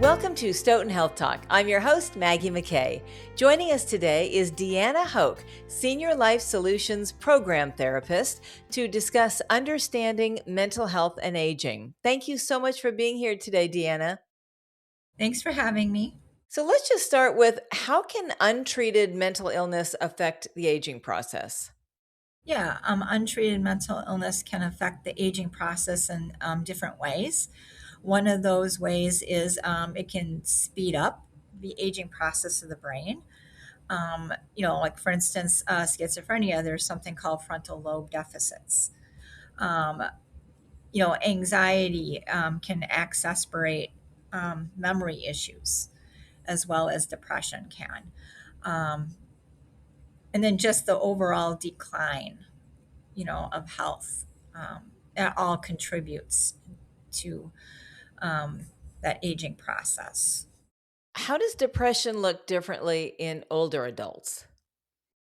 Welcome to Stoughton Health Talk. I'm your host, Maggie McKay. Joining us today is Deanna Hoke, Senior Life Solutions Program Therapist, to discuss understanding mental health and aging. Thank you so much for being here today, Deanna. Thanks for having me. So let's just start with how can untreated mental illness affect the aging process? Yeah, untreated mental illness can affect the aging process in different ways. One of those ways is it can speed up the aging process of the brain. Like for instance, schizophrenia, there's something called frontal lobe deficits. Um, Anxiety can exacerbate memory issues as well as depression can. Um, and then just the overall decline of health. That all contributes to that aging process. How does depression look differently in older adults?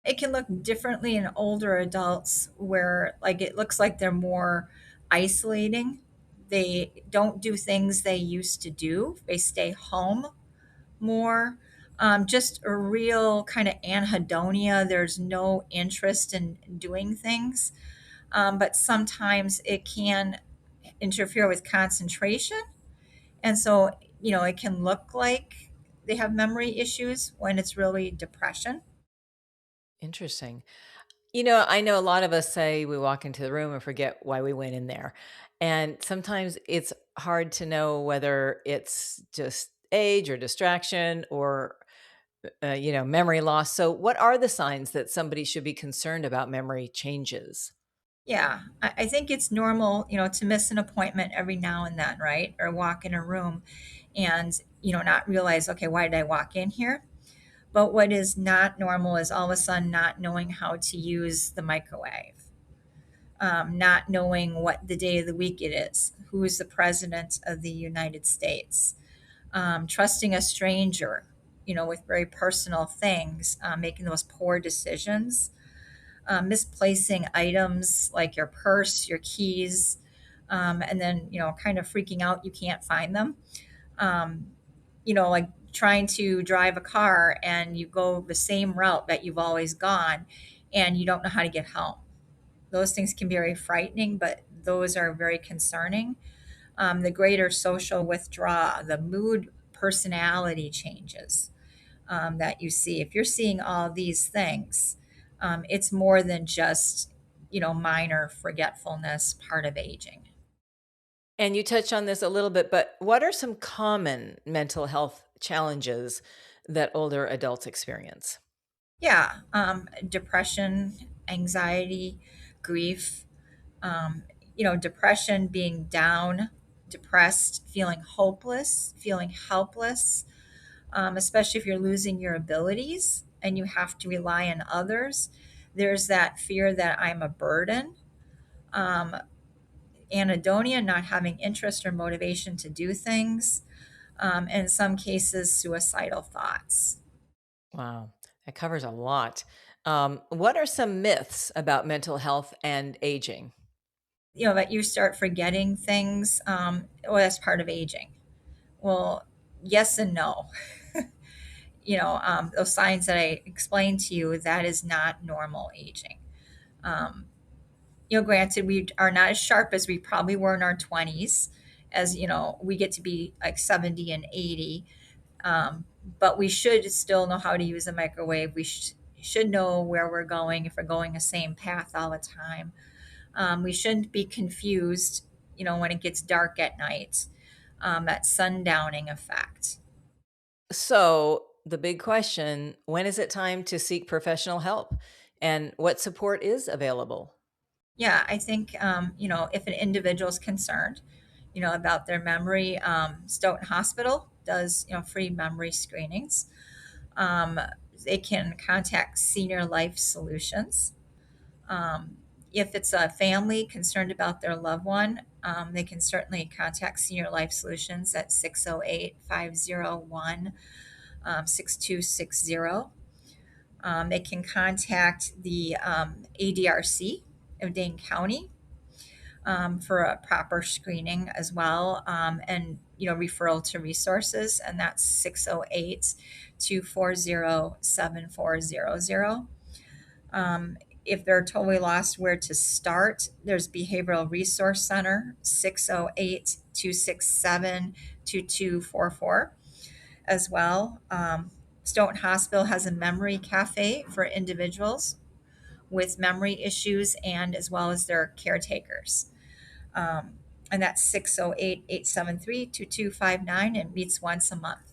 It can look differently in older adults where, like, it looks like they're more isolating. They don't do things they used to do, they stay home more. Just a real kind of anhedonia. There's no interest in doing things. But sometimes it can interfere with concentration. And so, it can look like they have memory issues when it's really depression. Interesting. I know a lot of us say we walk into the room and forget why we went in there. And sometimes it's hard to know whether it's just age or distraction or, memory loss. So, what are the signs that somebody should be concerned about memory changes? Yeah, I think it's normal, to miss an appointment every now and then, right? Or walk in a room and, not realize, okay, why did I walk in here? But what is not normal is all of a sudden not knowing how to use the microwave, not knowing what the day of the week it is, who is the president of the United States, trusting a stranger, with very personal things, making those poor decisions, misplacing items like your purse, your keys, and then, kind of freaking out you can't find them. Um, like trying to drive a car and you go the same route that you've always gone and you don't know how to get home. Those things can be very frightening, but those are very concerning. The greater social withdrawal, the mood personality changes that you see. If you're seeing all these things, it's more than just, minor forgetfulness, part of aging. And you touched on this a little bit, but what are some common mental health challenges that older adults experience? Yeah, depression, anxiety, grief, um, depression, being down, depressed, feeling hopeless, feeling helpless, especially if you're losing your abilities and you have to rely on others. There's that fear that I'm a burden. Um, Anhedonia, not having interest or motivation to do things. In some cases, suicidal thoughts. Wow, that covers a lot. What are some myths about mental health and aging? That you start forgetting things. Well, that's part of aging. Well, yes and no. Those signs that I explained to you, that is not normal aging. Um, Granted, we are not as sharp as we probably were in our 20s, as, we get to be like 70 and 80. But we should still know how to use a microwave. We should know where we're going if we're going the same path all the time. We shouldn't be confused, when it gets dark at night, that sundowning effect. So, the big question, when is it time to seek professional help and what support is available? Yeah, I think, if an individual is concerned, about their memory, Stoughton Hospital does, free memory screenings. Um, they can contact Senior Life Solutions. Um, if it's a family concerned about their loved one, they can certainly contact Senior Life Solutions at 608 501 6260. They can contact the ADRC of Dane County. for a proper screening as well, and referral to resources, and that's 608-240-7400. If they're totally lost where to start, there's Behavioral Resource Center, 608-267-2244 as well. Stoughton Hospital has a memory cafe for individuals with memory issues and as well as their caretakers. And that's 608-873-2259 and meets once a month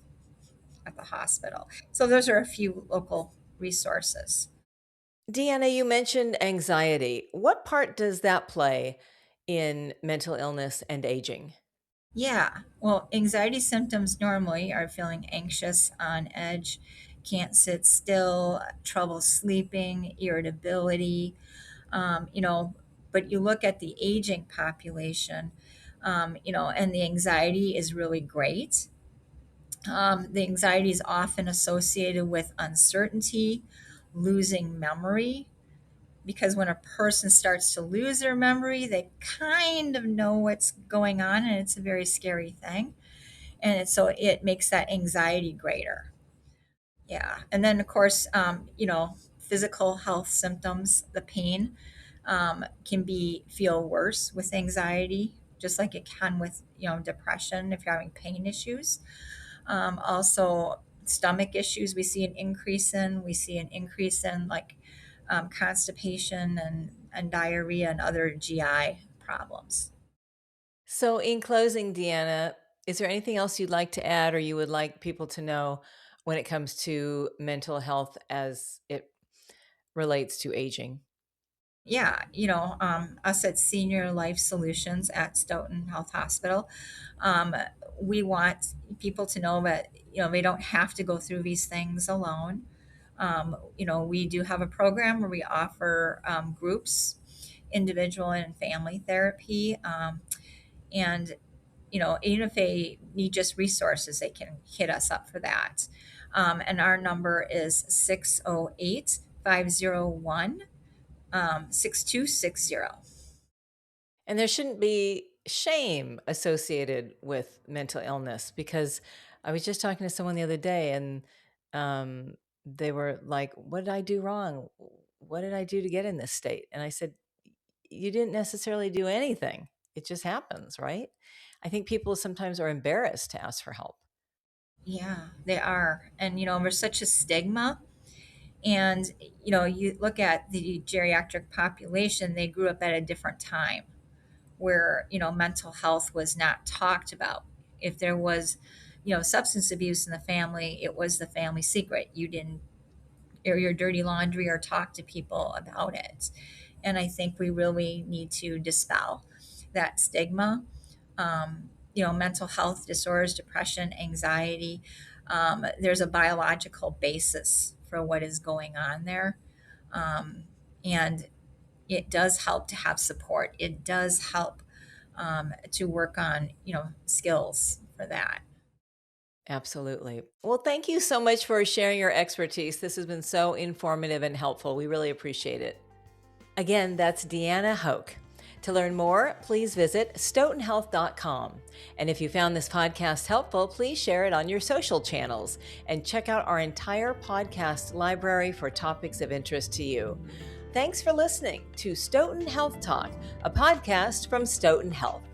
at the hospital. So those are a few local resources. Deanna, you mentioned anxiety. What part does that play in mental illness and aging? Yeah, well, anxiety symptoms normally are feeling anxious, on edge, can't sit still, trouble sleeping, irritability, but you look at the aging population, and the anxiety is really great. The anxiety is often associated with uncertainty, losing memory, because when a person starts to lose their memory, they kind of know what's going on, and it's a very scary thing. And so it makes that anxiety greater. Yeah. And then, of course, physical health symptoms, the pain can feel worse with anxiety, just like it can with, depression if you're having pain issues. Also, stomach issues, we see an increase in like constipation and diarrhea and other GI problems. So, in closing, Deanna, is there anything else you'd like to add or you would like people to know when it comes to mental health as it relates to aging? Yeah, us at Senior Life Solutions at Stoughton Health Hospital, um, we want people to know that they don't have to go through these things alone. We do have a program where we offer groups, individual and family therapy, and even if they need just resources, they can hit us up for that. And our number is 608-501 6260. And there shouldn't be shame associated with mental illness because I was just talking to someone the other day and um, they were like, "What did I do wrong? What did I do to get in this state?" And I said, "You didn't necessarily do anything. It just happens, right?" I think people sometimes are embarrassed to ask for help. Yeah, they are. And, there's such a stigma. And, you look at the geriatric population, they grew up at a different time where, mental health was not talked about. If there was, substance abuse in the family, it was the family secret. You didn't air your dirty laundry or talk to people about it. And I think we really need to dispel that stigma. Mental health disorders, depression, anxiety, there's a biological basis for what is going on there. Um, and it does help to have support. It does help to work on, skills for that. Absolutely. Well, thank you so much for sharing your expertise. This has been so informative and helpful. We really appreciate it. Again, that's Deanna Hoke. To learn more, please visit stoughtonhealth.com. And if you found this podcast helpful, please share it on your social channels and check out our entire podcast library for topics of interest to you. Thanks for listening to Stoughton Health Talk, a podcast from Stoughton Health.